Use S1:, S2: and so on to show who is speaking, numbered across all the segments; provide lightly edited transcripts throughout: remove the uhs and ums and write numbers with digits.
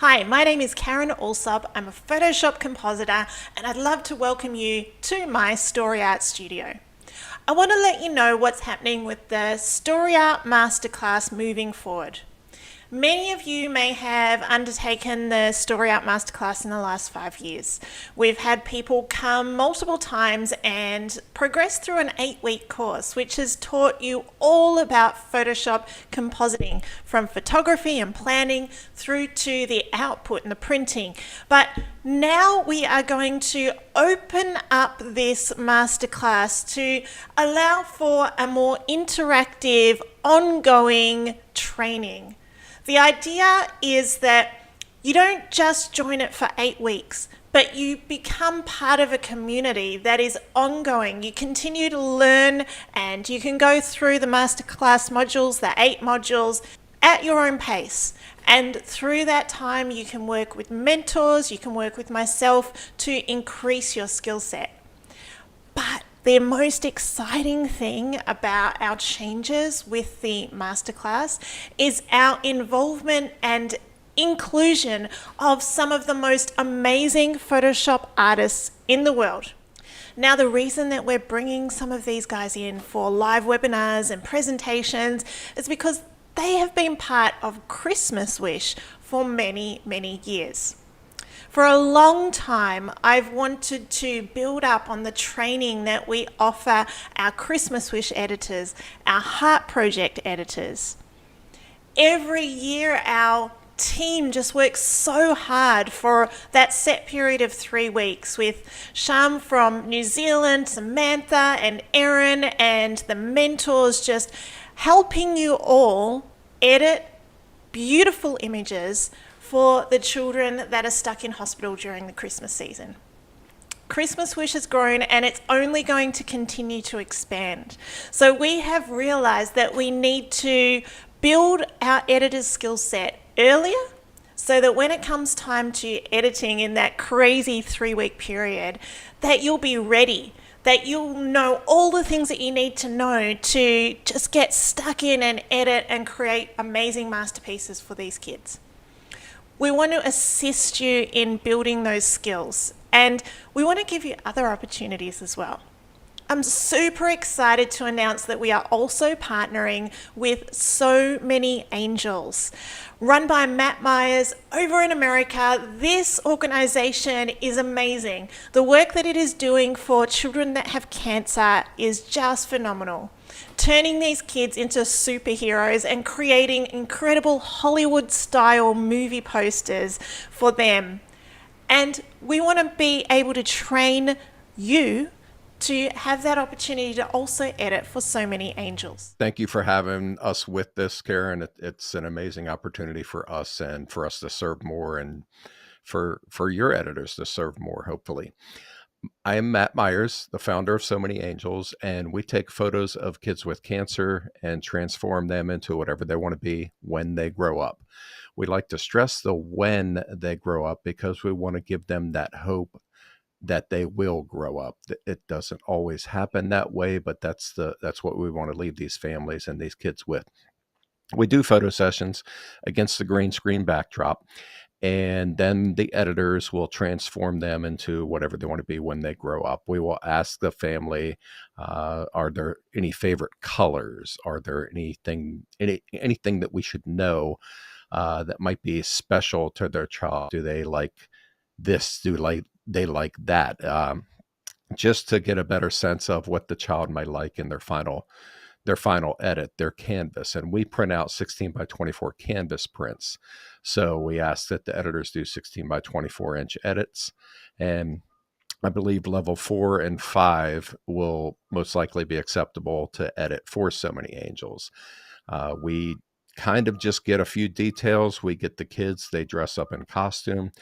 S1: Hi, my name is Karen Alsop. I'm a Photoshop compositor and I'd love to welcome you to my Story Art studio. I want to let you know what's happening with the Story Art Masterclass moving forward. Many of you may have undertaken the Story Art Masterclass in the last 5 years. We've had people come multiple times and progress through an 8-week course, which has taught you all about Photoshop compositing, from photography and planning through to the output and the printing. But now we are going to open up this masterclass to allow for a more interactive, ongoing training. The idea is that you don't just join it for 8 weeks, but you become part of a community that is ongoing. You continue to learn and you can go through the masterclass modules, the 8 modules, at your own pace. And through that time, you can work with mentors, you can work with myself to increase your skill set. But the most exciting thing about our changes with the masterclass is our involvement and inclusion of some of the most amazing Photoshop artists in the world. Now, the reason that we're bringing some of these guys in for live webinars and presentations is because they have been part of Christmas Wish for many, many years. For a long time, I've wanted to build up on the training that we offer our Christmas Wish editors, our Heart Project editors. Every year, our team just works so hard for that set period of 3 weeks with Sham from New Zealand, Samantha and Erin and the mentors just helping you all edit beautiful images for the children that are stuck in hospital during the Christmas season. Christmas Wish has grown and it's only going to continue to expand. So we have realized that we need to build our editor's skill set earlier so that when it comes time to editing in that crazy 3-week period, that you'll be ready, that you'll know all the things that you need to know to just get stuck in and edit and create amazing masterpieces for these kids. We want to assist you in building those skills, and we want to give you other opportunities as well. I'm super excited to announce that we are also partnering with So Many Angels. Run by Matt Myers over in America, this organization is amazing. The work that it is doing for children that have cancer is just phenomenal. Turning these kids into superheroes and creating incredible Hollywood-style movie posters for them. And we want to be able to train you to have that opportunity to also edit for So Many Angels.
S2: Thank you for having us with this, Karen. It's an amazing opportunity for us and for us to serve more and for your editors to serve more, hopefully. I am Matt Myers, the founder of So Many Angels, and we take photos of kids with cancer and transform them into whatever they want to be when they grow up. We like to stress the when they grow up because we want to give them that hope that they will grow up. It doesn't always happen that way, but that's what we want to leave these families and these kids with. We do photo sessions against the green screen backdrop, and then the editors will transform them into whatever they want to be when they grow up. We will ask the family, are there any favorite colors? Are there anything that we should know that might be special to their child? Do they like this? They like that? Just to get a better sense of what the child might like in their final edit, their canvas. And we print out 16 by 24 canvas prints. So we ask that the editors do 16 by 24 inch edits. And I believe level 4 and 5 will most likely be acceptable to edit for So Many Angels. We kind of just get a few details. We get the kids, they dress up in costume,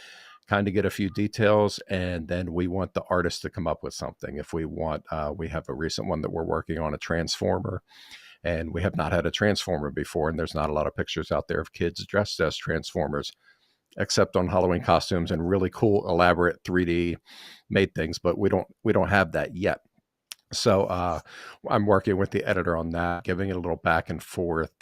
S2: kind of get a few details, and then we want the artist to come up with something. If we want, we have a recent one that we're working on, a transformer, and we have not had a transformer before, and there's not a lot of pictures out there of kids dressed as transformers, except on Halloween costumes and really cool, elaborate 3D made things, but we don't have that yet. So I'm working with the editor on that, giving it a little back and forth.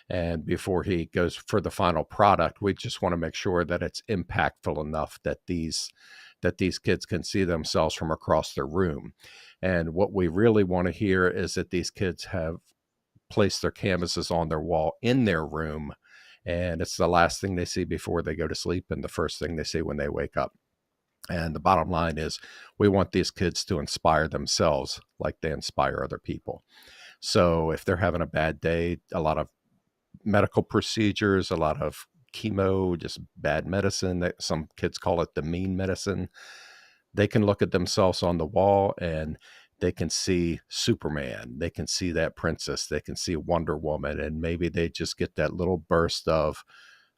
S2: And before he goes for the final product, we just want to make sure that it's impactful enough that these kids can see themselves from across their room. And what we really want to hear is that these kids have placed their canvases on their wall in their room, and it's the last thing they see before they go to sleep and the first thing they see when they wake up. And the bottom line is, we want these kids to inspire themselves like they inspire other people. So if they're having a bad day, a lot of medical procedures, a lot of chemo, just bad medicine, that some kids call it the mean medicine, they can look at themselves on the wall and they can see Superman, they can see that princess, they can see Wonder Woman, and maybe they just get that little burst of,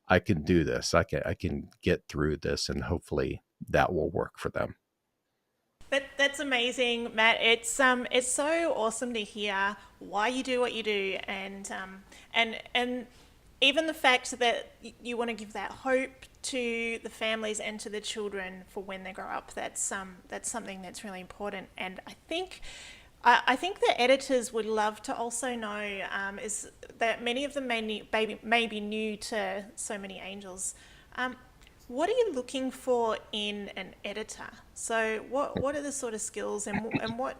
S2: I can do this, I can get through this, and hopefully that will work for them.
S1: That's amazing, Matt. It's so awesome to hear why you do what you do, and even the fact that you want to give that hope to the families and to the children for when they grow up. That's something that's really important, and I think the editors would love to also know is that many of them may be new to So Many Angels. Um, what are you looking for in an editor? So what are the sort of skills and what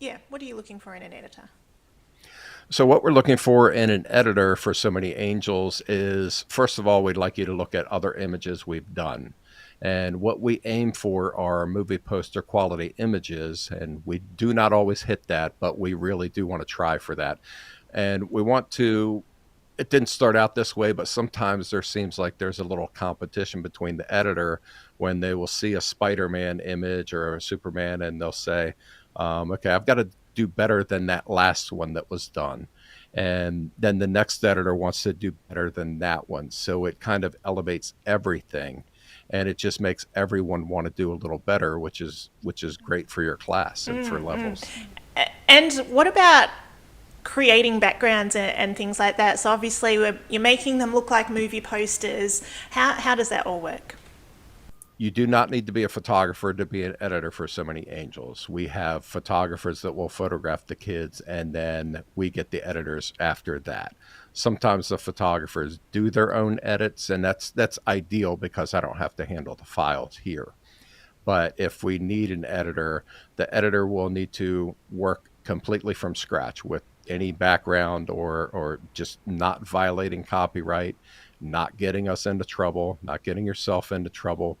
S1: are you looking for in an editor?
S2: So, what we're looking for in an editor for So Many Angels is, first of all, we'd like you to look at other images we've done. And what we aim for are movie poster quality images. And we do not always hit that, but we really do want to try for that. And we want to, it didn't start out this way, but sometimes there seems like there's a little competition between the editor when they will see a Spider-Man image or a Superman, and they'll say, okay, I've got to do better than that last one that was done. And then the next editor wants to do better than that one. So it kind of elevates everything, and it just makes everyone want to do a little better, which is great for your class and for levels.
S1: And what about creating backgrounds and things like that? So obviously you're making them look like movie posters. How does that all work?
S2: You do not need to be a photographer to be an editor for So Many Angels. We have photographers that will photograph the kids, and then we get the editors after that. Sometimes the photographers do their own edits, and that's ideal because I don't have to handle the files here. But if we need an editor, the editor will need to work completely from scratch with any background, or just not violating copyright, not getting us into trouble, not getting yourself into trouble,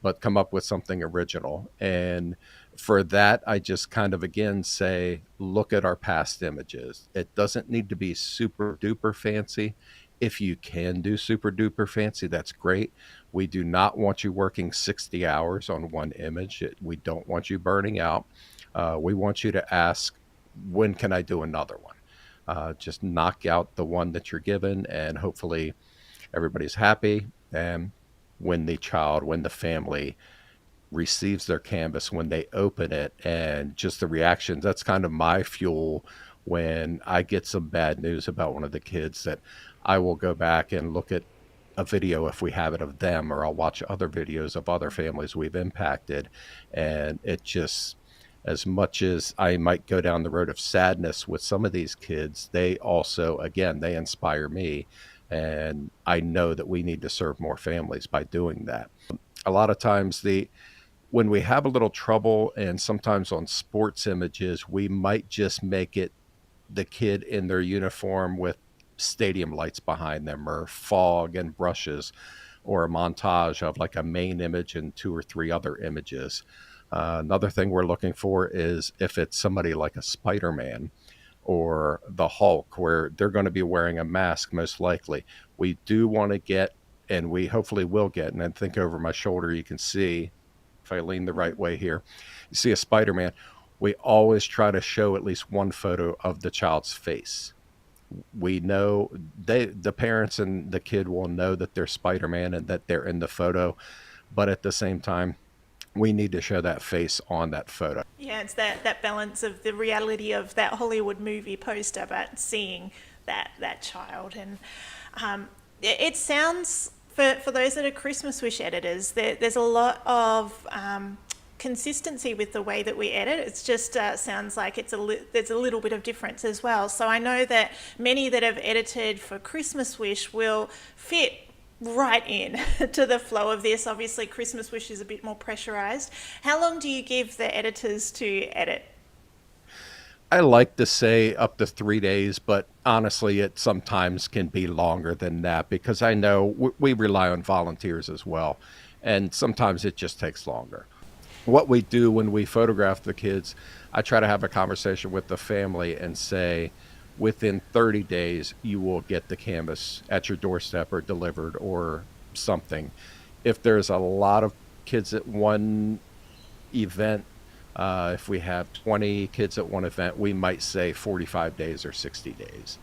S2: but come up with something original. And for that, I just kind of again say, look at our past images. It doesn't need to be super duper fancy. If you can do super duper fancy, that's great. We do not want you working 60 hours on one image. We don't want you burning out. We want you to ask, when can I do another one? Just knock out the one that you're given, and hopefully everybody's happy. And when the family receives their canvas, when they open it, and just the reactions, that's kind of my fuel when I get some bad news about one of the kids, that I will go back and look at a video if we have it of them, or I'll watch other videos of other families we've impacted. And it just, as much as I might go down the road of sadness with some of these kids, they also, again, they inspire me. And I know that we need to serve more families by doing that. A lot of times, the when we have a little trouble, and sometimes on sports images, we might just make it the kid in their uniform with stadium lights behind them, or fog and brushes, or a montage of like a main image and two or three other images. Another thing we're looking for is if it's somebody like a Spider-Man or the Hulk, where they're going to be wearing a mask most likely. We do want to get, and we hopefully will get, and then think over my shoulder, you can see, if I lean the right way here, you see a Spider-Man. We always try to show at least one photo of the child's face. We know the parents and the kid will know that they're Spider-Man and that they're in the photo, but at the same time, we need to show that face on that photo.
S1: Yeah, it's that balance of the reality of that Hollywood movie poster, but seeing that child. And it sounds, for those that are Christmas wish editors, there's a lot of consistency with the way that we edit. It's just sounds like there's a little bit of difference as well. So I know that many that have edited for Christmas Wish will fit right in to the flow of this. Obviously, Christmas Wish is a bit more pressurized. How long do you give the editors to edit?
S2: I like to say up to 3 days, but honestly, it sometimes can be longer than that because I know we rely on volunteers as well. And sometimes it just takes longer. What we do when we photograph the kids, I try to have a conversation with the family and say, within 30 days, you will get the canvas at your doorstep or delivered or something. If there's a lot of kids at one event, if we have 20 kids at one event, we might say 45 days or 60 days.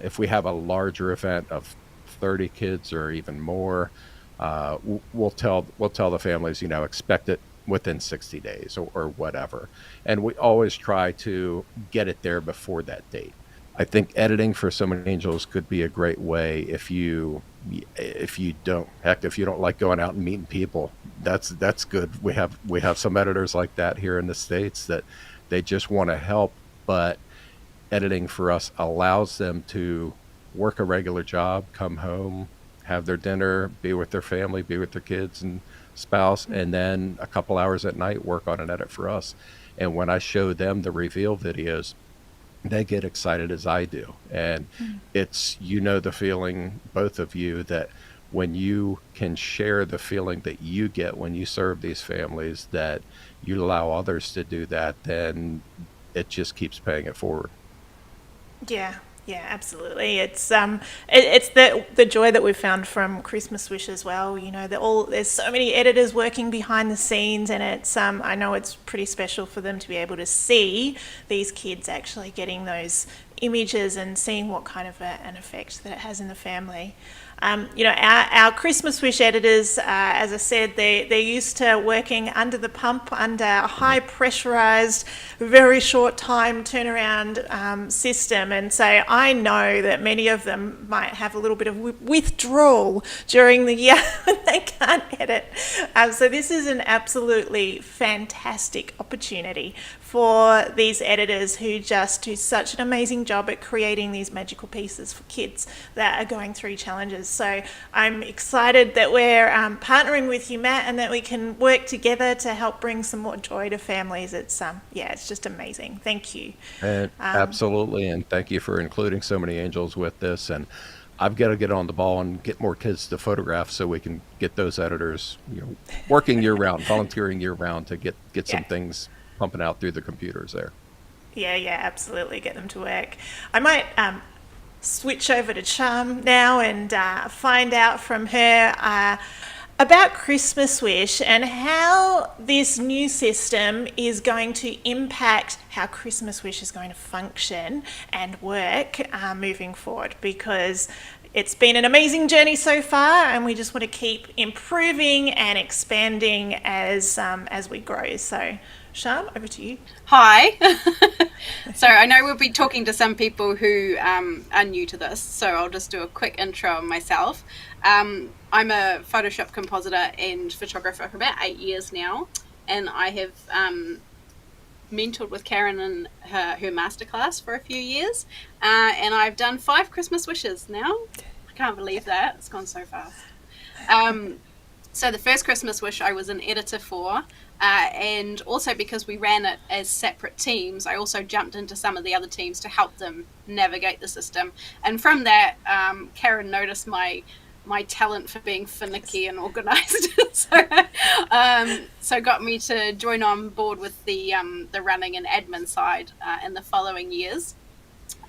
S2: If we have a larger event of 30 kids or even more, we'll tell the families, expect it within 60 days or whatever. And we always try to get it there before that date. I think editing for so many angels could be a great way if you don't like going out and meeting people. That's good. We have some editors like that here in the States that they just want to help, but editing for us allows them to work a regular job, come home, have their dinner, be with their family, be with their kids and spouse, and then a couple hours at night work on an edit for us. And when I show them the reveal videos, they get excited as I do. And it's, the feeling, both of you, that when you can share the feeling that you get when you serve these families, that you allow others to do that, then it just keeps paying it forward.
S1: Yeah, yeah, absolutely. It's the joy that we've found from Christmas Wish as well. There's so many editors working behind the scenes, and it's I know it's pretty special for them to be able to see these kids actually getting those images and seeing what kind of an effect that it has in the family. Our Christmas Wish editors, as I said, they're used to working under the pump, under a high pressurized, very short time turnaround system. And so I know that many of them might have a little bit of withdrawal during the year when they can't edit. So this is an absolutely fantastic opportunity for these editors who just do such an amazing job at creating these magical pieces for kids that are going through challenges. So I'm excited that we're partnering with you, Matt, and that we can work together to help bring some more joy to families. It's just amazing. Thank you.
S2: And absolutely, and thank you for including so many angels with this. And I've got to get on the ball and get more kids to photograph so we can get those editors, working year round, volunteering year round to get some things pumping out through the computers there.
S1: Yeah, absolutely. Get them to work. I might switch over to Charm now and find out from her about Christmas Wish and how this new system is going to impact how Christmas Wish is going to function and work moving forward, because it's been an amazing journey so far, and we just want to keep improving and expanding as we grow. So, Sham, over to you.
S3: Hi. So I know we'll be talking to some people who are new to this, so I'll just do a quick intro of myself. I'm a Photoshop compositor and photographer for about 8 years now, and I have mentored with Karen in her Masterclass for a few years, and I've done 5 Christmas wishes now. I can't believe that. It's gone so fast. So the first Christmas wish I was an editor for, and also because we ran it as separate teams, I also jumped into some of the other teams to help them navigate the system. And from that, Karen noticed my talent for being finicky and organized, so got me to join on board with the running and admin side in the following years.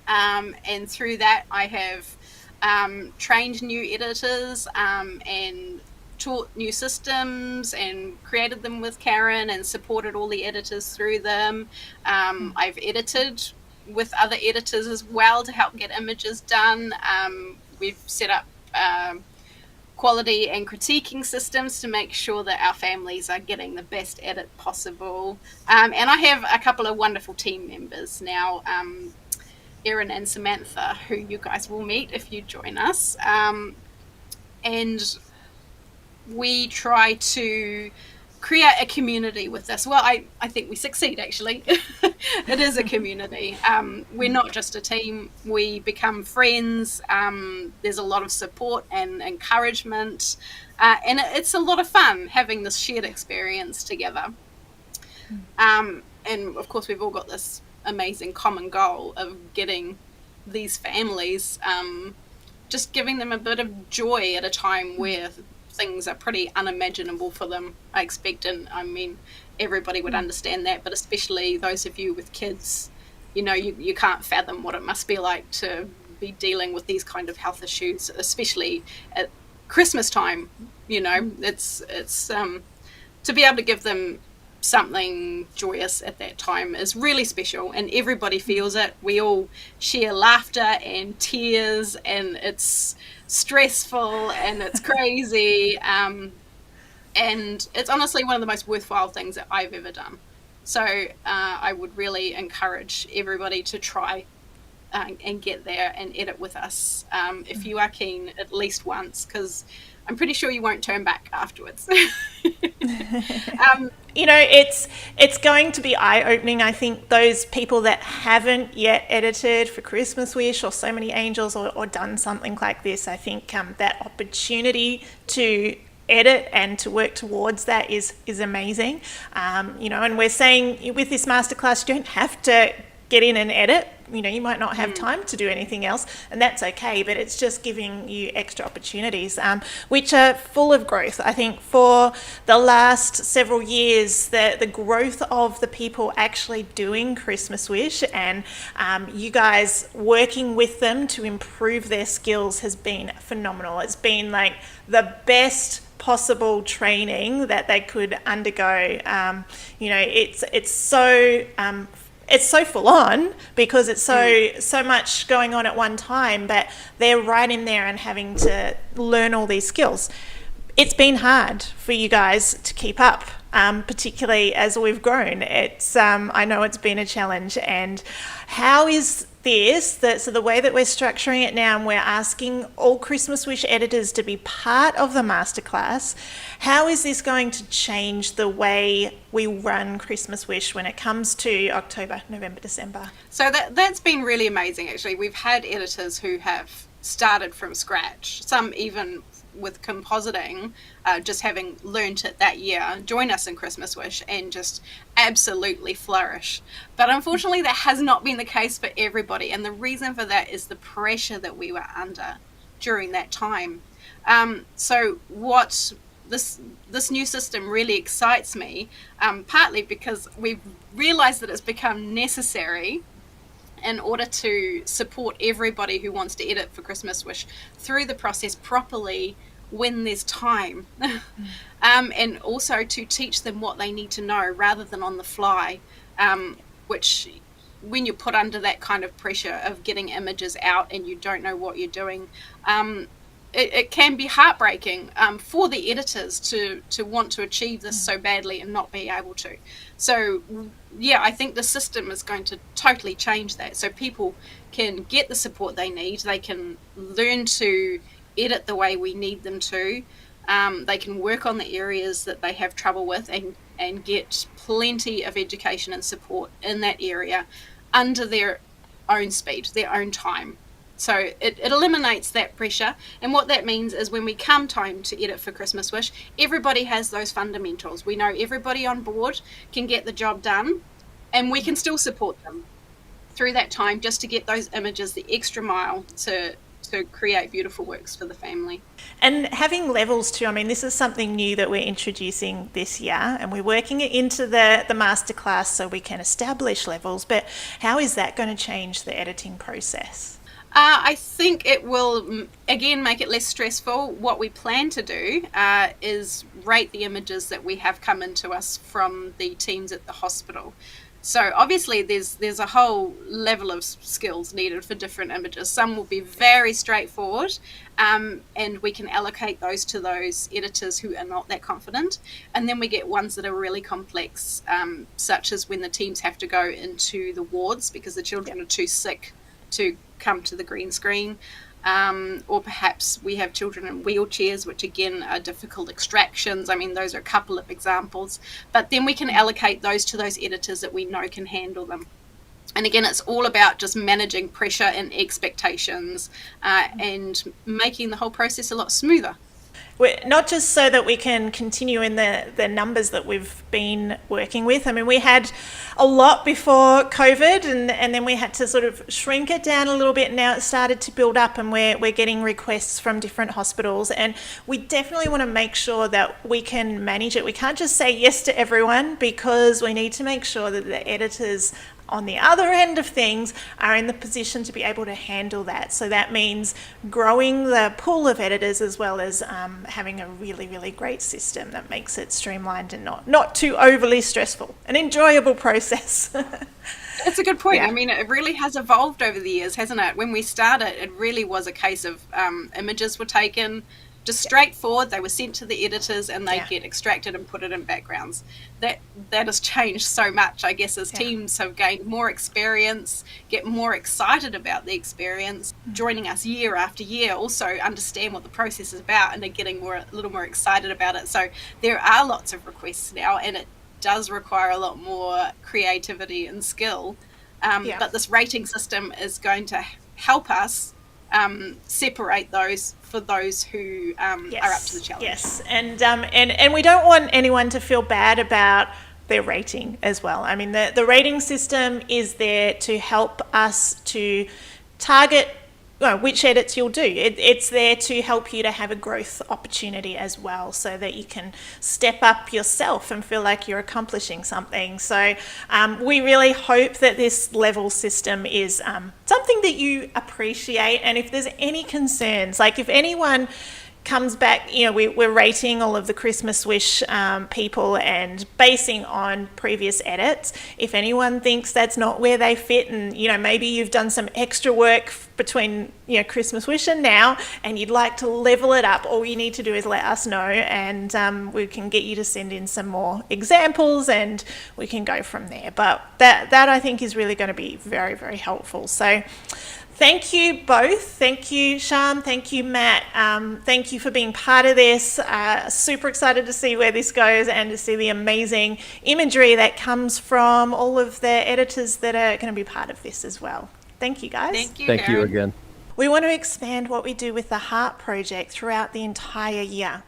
S3: And through that, I have trained new editors and taught new systems and created them with Karen and supported all the editors through them. I've edited with other editors as well to help get images done. We've set up quality and critiquing systems to make sure that our families are getting the best edit possible. And I have a couple of wonderful team members now, Erin and Samantha, who you guys will meet if you join us. And we try to create a community with this. Well, I think we succeed, actually. It is a community. We're not just a team. We become friends. There's a lot of support and encouragement. And it's a lot of fun having this shared experience together. And, of course, we've all got this amazing common goal of getting these families, just giving them a bit of joy at a time where things are pretty unimaginable for them, I expect. And I mean, everybody would understand that, but especially those of you with kids, you can't fathom what it must be like to be dealing with these kind of health issues, especially at Christmas time. It's to be able to give them something joyous at that time is really special, and everybody feels it. We all share laughter and tears, and it's stressful and it's crazy, and it's honestly one of the most worthwhile things that I've ever done. So I would really encourage everybody to try and get there and edit with us, if you are keen, at least once, because I'm pretty sure you won't turn back afterwards.
S1: It's going to be eye-opening. I think those people that haven't yet edited for Christmas Wish or So Many Angels or done something like this, I think that opportunity to edit and to work towards that is amazing. And we're saying with this masterclass, you don't have to get in and edit. You might not have time to do anything else, and that's okay, but it's just giving you extra opportunities, which are full of growth. I think for the last several years, the growth of the people actually doing Christmas Wish and you guys working with them to improve their skills has been phenomenal. It's been like the best possible training that they could undergo. It's so full on because it's so much going on at one time, but they're right in there and having to learn all these skills. It's been hard for you guys to keep up, particularly as we've grown. I know it's been a challenge. And how is this, so the way that we're structuring it now, and we're asking all Christmas Wish editors to be part of the masterclass, how is this going to change the way we run Christmas Wish when it comes to October, November, December?
S3: So that's been really amazing, actually. We've had editors who have started from scratch, some even with compositing, just having learnt it that year, join us in Christmas Wish and just absolutely flourish. But unfortunately, that has not been the case for everybody. And the reason for that is the pressure that we were under during that time. So what this new system really excites me, partly because we've realized that it's become necessary in order to support everybody who wants to edit for Christmas Wish through the process properly when there's time. And also to teach them what they need to know rather than on the fly, which when you're put under that kind of pressure of getting images out and you don't know what you're doing, it can be heartbreaking for the editors to want to achieve this so badly and not be able to. So yeah, I think the system is going to totally change that, so people can get the support they need. They can learn to edit the way we need them to. They can work on the areas that they have trouble with and get plenty of education and support in that area under their own speed, their own time. So it eliminates that pressure. And what that means is when we come time to edit for Christmas Wish, everybody has those fundamentals. We know everybody on board can get the job done, and we can still support them through that time just to get those images the extra mile to create beautiful works for the family.
S1: And having levels too, I mean, this is something new that we're introducing this year, and we're working it into the masterclass so we can establish levels. But how is that going to change the editing process?
S3: I think it will, again, make it less stressful. What we plan to do is rate the images that we have come into us from the teams at the hospital. So obviously there's a whole level of skills needed for different images. Some will be very straightforward, and we can allocate those to those editors who are not that confident. And then we get ones that are really complex, such as when the teams have to go into the wards because the children are too sick to come to the green screen. or perhaps we have children in wheelchairs, which again are difficult extractions. I mean, those are a couple of examples, but then we can allocate those to those editors that we know can handle them. And again, it's all about just managing pressure and expectations, and making the whole process a lot smoother.
S1: Not just so that we can continue in the numbers that we've been working with. I mean, we had a lot before COVID, and then we had to sort of shrink it down a little bit. Now it started to build up, and we're getting requests from different hospitals, and we definitely want to make sure that we can manage it. We can't just say yes to everyone, because we need to make sure that the editors on the other end of things are in the position to be able to handle that. So that means growing the pool of editors, as well as having a really, really great system that makes it streamlined and not too overly stressful. An enjoyable process.
S3: That's a good point.
S1: Yeah.
S3: I mean, it really has evolved over the years, hasn't it? When we started, it really was a case of images were taken, just straightforward. They were sent to the editors, and they get extracted and put it in backgrounds. That has changed so much, I guess, as teams have gained more experience, get more excited about the experience, joining us year after year, also understand what the process is about, and are getting a little more excited about it. So there are lots of requests now, and it does require a lot more creativity and skill. But this rating system is going to help us separate those for those who are up to the challenge.
S1: Yes, and we don't want anyone to feel bad about their rating as well. I mean, the rating system is there to help us to target which edits you'll do. It's there to help you to have a growth opportunity as well, so that you can step up yourself and feel like you're accomplishing something. So we really hope that this level system is something that you appreciate. And if there's any concerns, like if anyone comes back, we're rating all of the Christmas Wish people and basing on previous edits. If anyone thinks that's not where they fit, and maybe you've done some extra work between Christmas Wish and now, and you'd like to level it up, all you need to do is let us know, and we can get you to send in some more examples, and we can go from there. But that I think is really going to be very, very helpful. So thank you both. Thank you, Sham. Thank you, Matt. Thank you for being part of this. Super excited to see where this goes, and to see the amazing imagery that comes from all of the editors that are going to be part of this as well. Thank you, guys.
S3: Thank you,
S2: Thank you
S3: Karen.
S2: again.
S1: We want to expand what we do with the Heart Project throughout the entire year.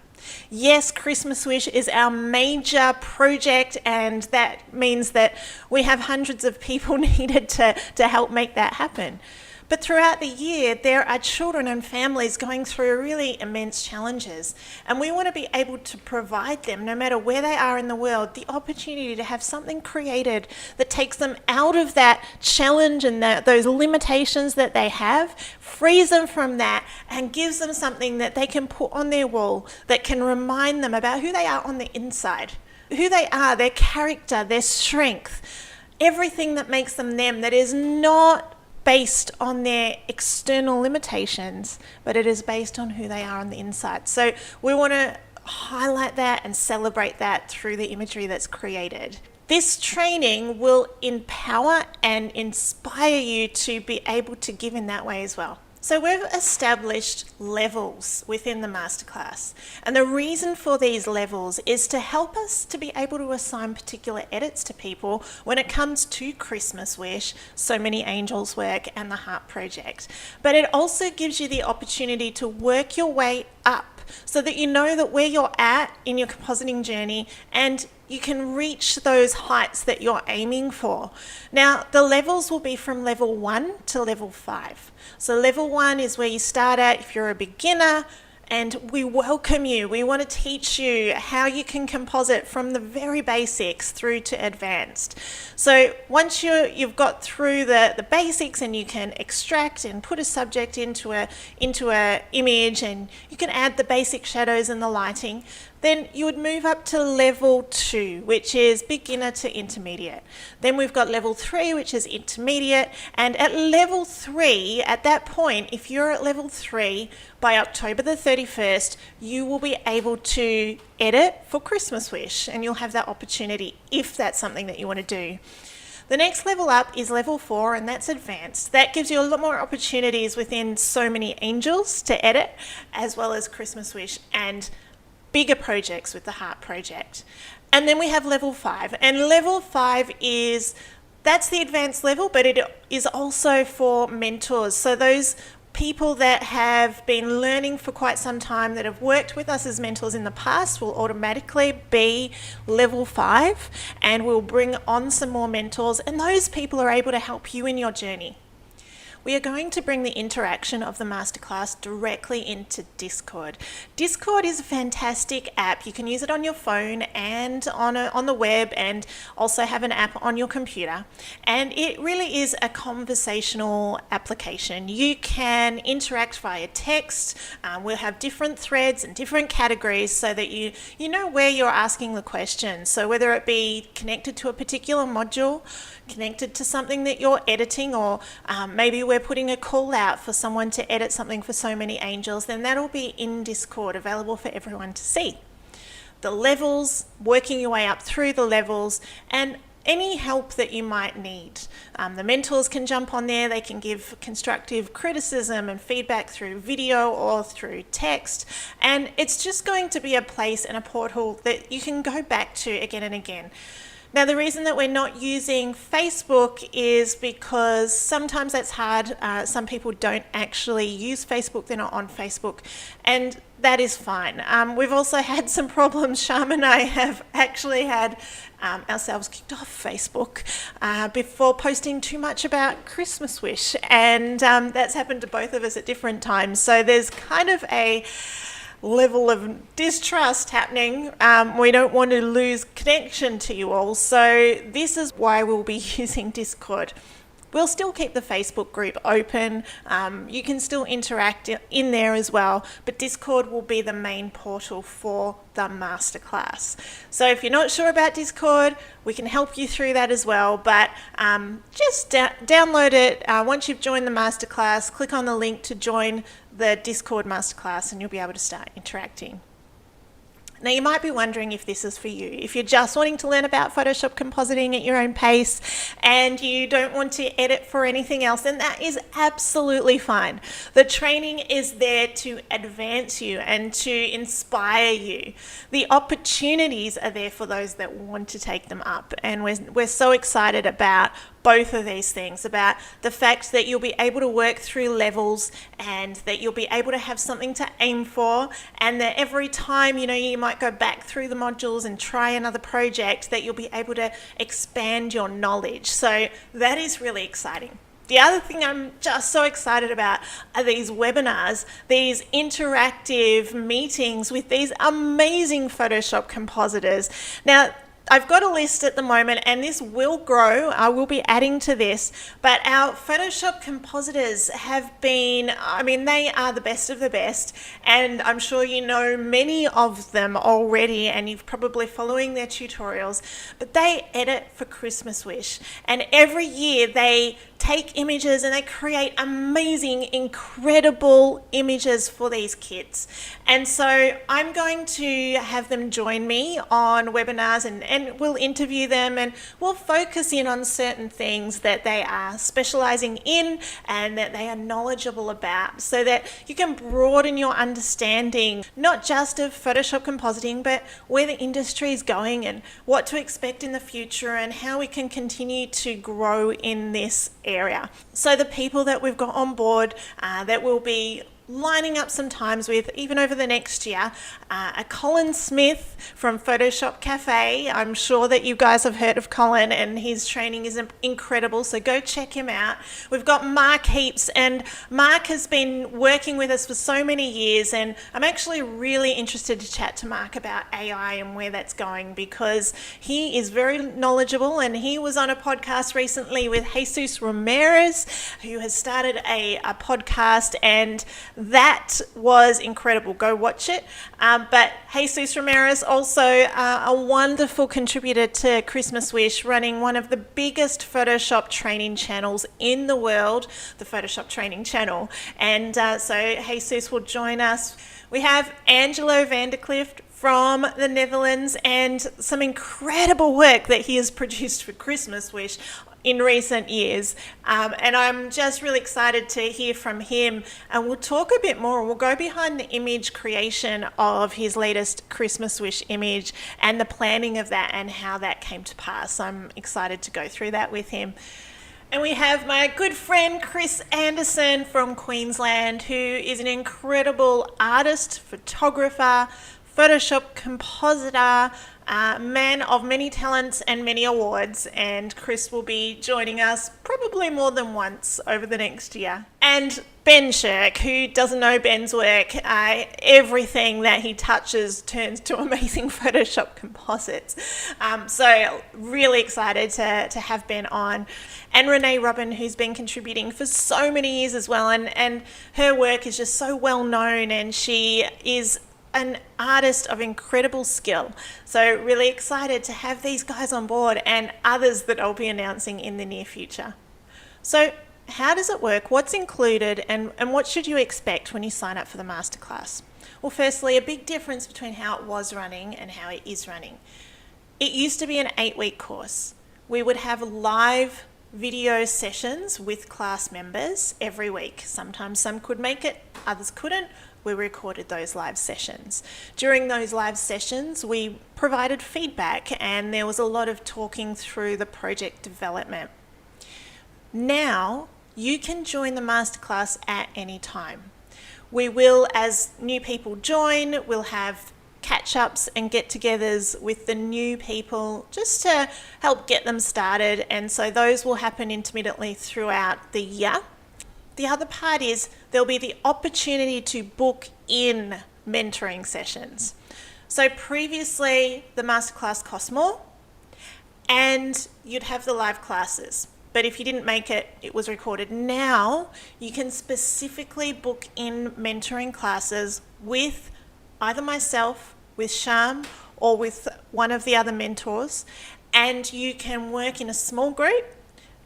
S1: Yes, Christmas Wish is our major project, and that means that we have hundreds of people needed to help make that happen. But throughout the year, there are children and families going through really immense challenges, and we want to be able to provide them, no matter where they are in the world, the opportunity to have something created that takes them out of that challenge and those limitations that they have, frees them from that, and gives them something that they can put on their wall that can remind them about who they are on the inside, who they are, their character, their strength, everything that makes them them, that is not based on their external limitations, but it is based on who they are on the inside. So we want to highlight that and celebrate that through the imagery that's created. This training will empower and inspire you to be able to give in that way as well. So we've established levels within the Masterclass, and the reason for these levels is to help us to be able to assign particular edits to people when it comes to Christmas Wish, So Many Angels Work, and the Heart Project. But it also gives you the opportunity to work your way up, so that you know that where you're at in your compositing journey, and you can reach those heights that you're aiming for. Now, the levels will be from level 1 to level 5. So level 1 is where you start at if you're a beginner, and we welcome you. We want to teach you how you can composite from the very basics through to advanced. So once you've got through the basics, and you can extract and put a subject into a image, and you can add the basic shadows and the lighting, then you would move up to level 2, which is beginner to intermediate. Then we've got level 3, which is intermediate. And at level 3, at that point, if you're at level 3, by October the 31st, you will be able to edit for Christmas Wish, and you'll have that opportunity if that's something that you want to do. The next level up is level 4, and that's advanced. That gives you a lot more opportunities within So Many Angels to edit, as well as Christmas Wish and bigger projects with the Heart Project. And then we have level 5, and level 5 that's the advanced level, but it is also for mentors. So those people that have been learning for quite some time, that have worked with us as mentors in the past, will automatically be level 5, and we'll bring on some more mentors, and those people are able to help you in your journey. We are going to bring the interaction of the masterclass directly into Discord. Discord is a fantastic app. You can use it on your phone and on the web, and also have an app on your computer. And it really is a conversational application. You can interact via text. We'll have different threads and different categories so that you know where you're asking the question. So whether it be connected to a particular module, connected to something that you're editing, or maybe we're putting a call out for someone to edit something for So Many Angels, then that'll be in Discord, available for everyone to see. The levels, working your way up through the levels, and any help that you might need. The mentors can jump on there. They can give constructive criticism and feedback through video or through text. And it's just going to be a place and a portal that you can go back to again and again. Now, the reason that we're not using Facebook is because sometimes that's hard. Some people don't actually use Facebook. They're not on Facebook, and that is fine. We've also had some problems. Sham and I have actually had ourselves kicked off Facebook before posting too much about Christmas Wish, and that's happened to both of us at different times. So there's kind of a level of distrust happening. We don't want to lose connection to you all, so this is why we'll be using Discord. We'll still keep the Facebook group open. You can still interact in there as well, but Discord will be the main portal for the masterclass. So if you're not sure about Discord, we can help you through that as well, but just download it. Once you've joined the masterclass, click on the link to join the Discord masterclass, and you'll be able to start interacting. Now, you might be wondering if this is for you. If you're just wanting to learn about Photoshop compositing at your own pace and you don't want to edit for anything else, then that is absolutely fine. The training is there to advance you and to inspire you. The opportunities are there for those that want to take them up. And we're so excited about both of these things, about the fact that you'll be able to work through levels, and that you'll be able to have something to aim for, and that every time you might go back through the modules and try another project, that you'll be able to expand your knowledge. So that is really exciting. The other thing I'm just so excited about are these webinars, these interactive meetings with these amazing Photoshop compositors. Now, I've got a list at the moment, and this will grow. I will be adding to this, but our Photoshop compositors have been, they are the best of the best, and I'm sure you know many of them already, and you're probably following their tutorials, but they edit for Christmas Wish, and every year they take images and they create amazing, incredible images for these kids. And so I'm going to have them join me on webinars, and we'll interview them, and we'll focus in on certain things that they are specializing in and that they are knowledgeable about, so that you can broaden your understanding, not just of Photoshop compositing, but where the industry is going and what to expect in the future and how we can continue to grow in this area. So the people that we've got on board that will be lining up some times with, even over the next year, a Colin Smith from Photoshop Cafe. I'm sure that you guys have heard of Colin, and his training is incredible, so go check him out. We've got Mark Heaps, and Mark has been working with us for so many years, and I'm actually really interested to chat to Mark about AI and where that's going, because he is very knowledgeable, and he was on a podcast recently with Jesus Ramirez, who has started a podcast, and that was incredible. Go watch it. But Jesus Ramirez, also a wonderful contributor to Christmas Wish, running one of the biggest Photoshop training channels in the world, the Photoshop Training Channel. And so Jesus will join us. We have Angelo Vanderclift from the Netherlands, and some incredible work that he has produced for Christmas Wish. in recent years. And I'm just really excited to hear from him. And we'll talk a bit more. We'll go behind the image creation of his latest Christmas wish image and the planning of that and how that came to pass. I'm excited to go through that with him. And we have my good friend Chris Anderson from Queensland, who is an incredible artist, photographer, Photoshop compositor, man of many talents and many awards. And Chris will be joining us probably more than once over the next year. And Ben Shirk, who doesn't know Ben's work, everything that he touches turns to amazing Photoshop composites. So really excited to have Ben on. And Renee Robin, who's been contributing for so many years as well. And her work is just so well known, and she is an artist of incredible skill. So really excited to have these guys on board and others that I'll be announcing in the near future. So how does it work? What's included, and what should you expect when you sign up for the masterclass? Well, firstly, a big difference between how it was running and how it is running. It used to be an 8-week course. We would have live video sessions with class members every week. Sometimes some could make it, others couldn't. We recorded those live sessions. During those live sessions, we provided feedback, and there was a lot of talking through the project development. Now, you can join the masterclass at any time. We will, as new people join, we'll have catch-ups and get-togethers with the new people just to help get them started, and so those will happen intermittently throughout the year. The other part is there'll be the opportunity to book in mentoring sessions. So previously, the masterclass cost more, and you'd have the live classes. But if you didn't make it, it was recorded. Now, you can specifically book in mentoring classes with either myself, with Sham, or with one of the other mentors, and you can work in a small group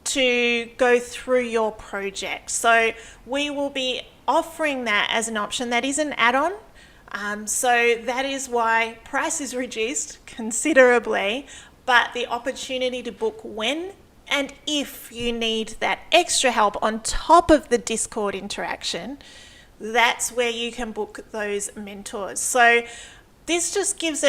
S1: to go through your project. So we will be offering that as an option. That is an add-on. So that is why price is reduced considerably, but the opportunity to book when and if you need that extra help on top of the Discord interaction, that's where you can book those mentors. So this just gives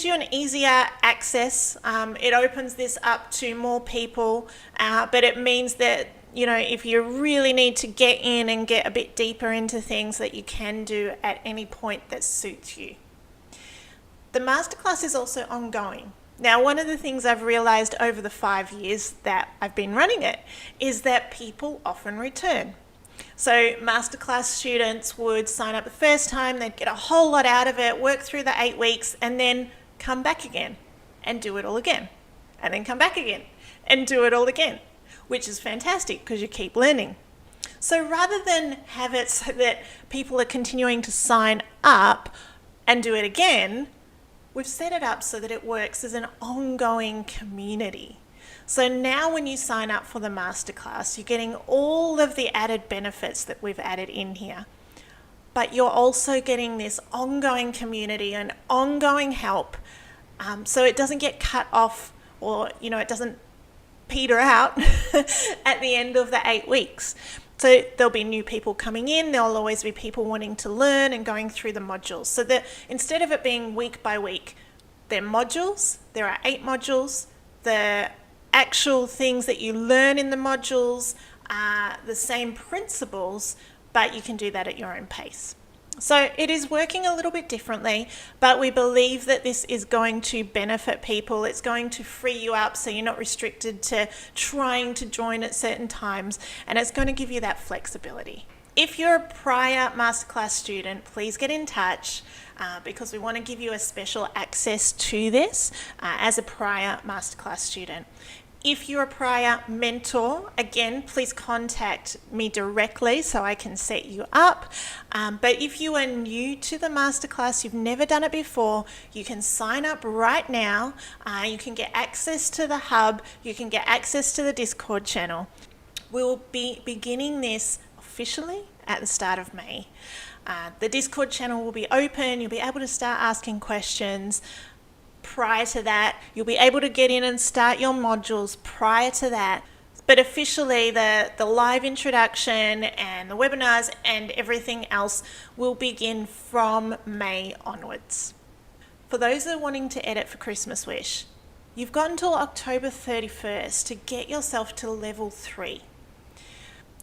S1: you an easier access. It opens this up to more people, but it means that, you know, if you really need to get in and get a bit deeper into things, that you can do at any point that suits you. The masterclass is also ongoing. Now, one of the things I've realized over the 5 years that I've been running it is that people often return. So masterclass students would sign up the first time, they'd get a whole lot out of it, work through the 8 weeks, and then come back again and do it all again. And then come back again and do it all again, which is fantastic because you keep learning. So rather than have it so that people are continuing to sign up and do it again, we've set it up so that it works as an ongoing community. So now when you sign up for the masterclass, you're getting all of the added benefits that we've added in here. But you're also getting this ongoing community and ongoing help. So it doesn't get cut off, or, you know, it doesn't peter out at the end of the 8 weeks. So there'll be new people coming in, there'll always be people wanting to learn and going through the modules. So that instead of it being week by week, they're modules. There are 8 modules. The actual things that you learn in the modules are the same principles, but you can do that at your own pace. So it is working a little bit differently, but we believe that this is going to benefit people. It's going to free you up so you're not restricted to trying to join at certain times, and it's going to give you that flexibility. If you're a prior Masterclass student, please get in touch because we want to give you a special access to this as a prior Masterclass student. If you're a prior mentor, again, please contact me directly so I can set you up. But if you are new to the masterclass, you've never done it before, you can sign up right now. You can get access to the hub. You can get access to the Discord channel. We will be beginning this officially at the start of May. The Discord channel will be open. You'll be able to start asking questions. Prior to that, you'll be able to get in and start your modules prior to that. But officially, the live introduction and the webinars and everything else will begin from May onwards. For those that are wanting to edit for Christmas Wish, you've got until October 31st to get yourself to level 3.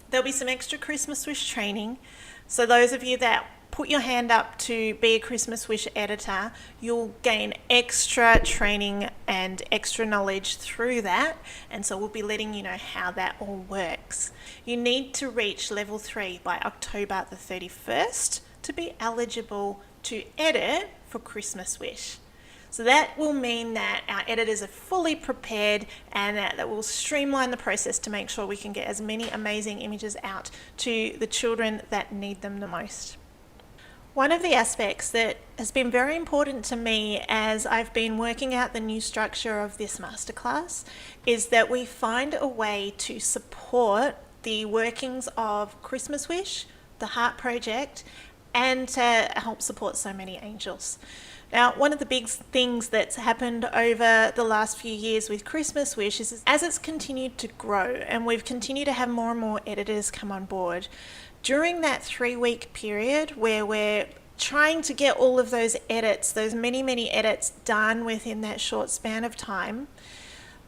S1: There'll be some extra Christmas Wish training. So those of you that put your hand up to be a Christmas Wish editor, you'll gain extra training and extra knowledge through that. And so we'll be letting you know how that all works. You need to reach level 3 by October the 31st to be eligible to edit for Christmas Wish. So that will mean that our editors are fully prepared, and that will streamline the process to make sure we can get as many amazing images out to the children that need them the most. One of the aspects that has been very important to me as I've been working out the new structure of this masterclass is that we find a way to support the workings of Christmas Wish, the Heart Project, and to help support so many angels. Now, one of the big things that's happened over the last few years with Christmas Wish is as it's continued to grow and we've continued to have more and more editors come on board, during that 3-week period where we're trying to get all of those edits, those many edits done within that short span of time,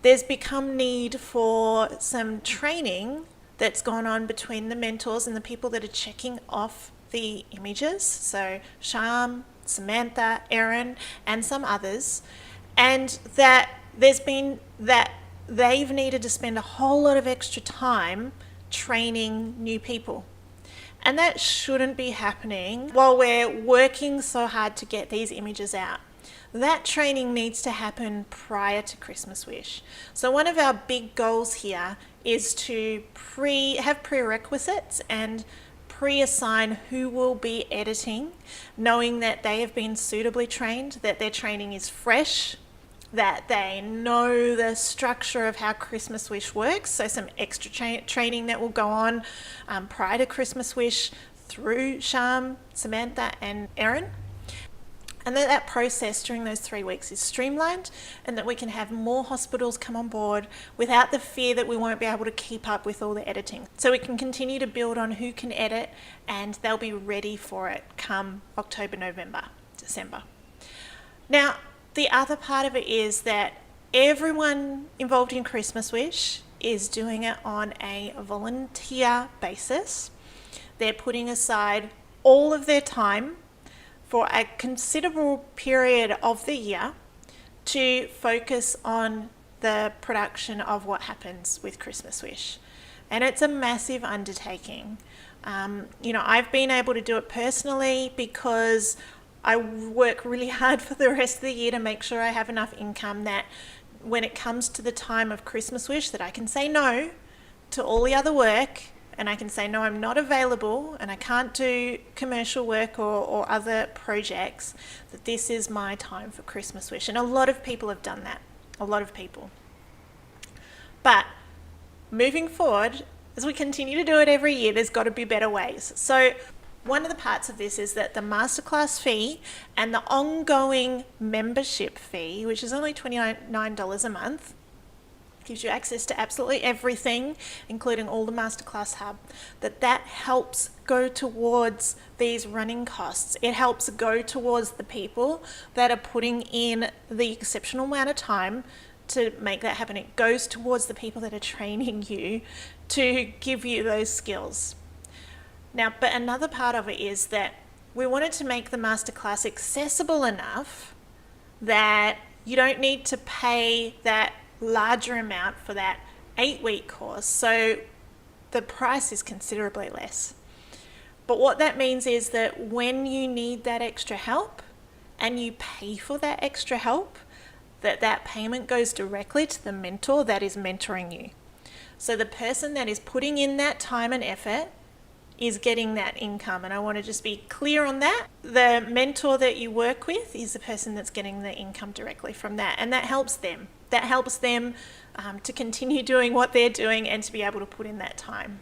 S1: there's become need for some training that's gone on between the mentors and the people that are checking off the images. So Sham, Samantha, Erin, and some others, and that there's been that they've needed to spend a whole lot of extra time training new people. And that shouldn't be happening while we're working so hard to get these images out. That training needs to happen prior to Christmas Wish. So one of our big goals here is to have prerequisites and pre-assign who will be editing, knowing that they have been suitably trained, that their training is fresh, that they know the structure of how Christmas Wish works. So some extra training that will go on prior to Christmas Wish through Sham, Samantha, and Erin. And that process during those 3 weeks is streamlined, and that we can have more hospitals come on board without the fear that we won't be able to keep up with all the editing. So we can continue to build on who can edit, and they'll be ready for it come October, November, December. Now, the other part of it is that everyone involved in Christmas Wish is doing it on a volunteer basis. They're putting aside all of their time for a considerable period of the year to focus on the production of what happens with Christmas Wish. And it's a massive undertaking. I've been able to do it personally because I work really hard for the rest of the year to make sure I have enough income that when it comes to the time of Christmas Wish that I can say no to all the other work, and I can say, no, I'm not available and I can't do commercial work or other projects, that this is my time for Christmas Wish. And a lot of people have done that, a lot of people. But moving forward, as we continue to do it every year, there's got to be better ways. So one of the parts of this is that the masterclass fee and the ongoing membership fee, which is only $29 a month, gives you access to absolutely everything, including all the Masterclass Hub, that helps go towards these running costs. It helps go towards the people that are putting in the exceptional amount of time to make that happen. It goes towards the people that are training you to give you those skills. Now, but another part of it is that we wanted to make the Masterclass accessible enough that you don't need to pay that larger amount for that 8-week course, so the price is considerably less. But what that means is that when you need that extra help and you pay for that extra help, that payment goes directly to the mentor that is mentoring you. So the person that is putting in that time and effort is getting that income. And I want to just be clear on that. The mentor that you work with is the person that's getting the income directly from that. And that helps them. That helps them to continue doing what they're doing and to be able to put in that time.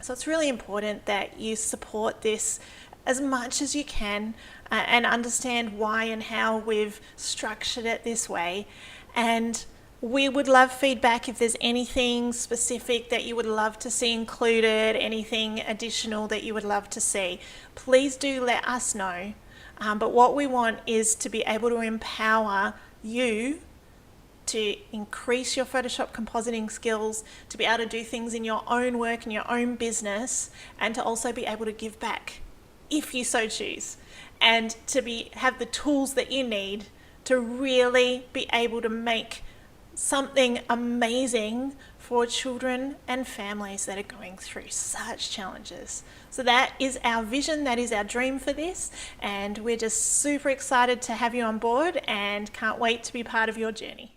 S1: So it's really important that you support this as much as you can and understand why and how we've structured it this way. And We would love feedback if there's anything specific that you would love to see included, anything additional that you would love to see. Please do let us know. But what we want is to be able to empower you to increase your Photoshop compositing skills, to be able to do things in your own work, in your own business, and to also be able to give back if you so choose, and to have the tools that you need to really be able to make something amazing for children and families that are going through such challenges. So that is our vision, that is our dream for this, and we're just super excited to have you on board and can't wait to be part of your journey.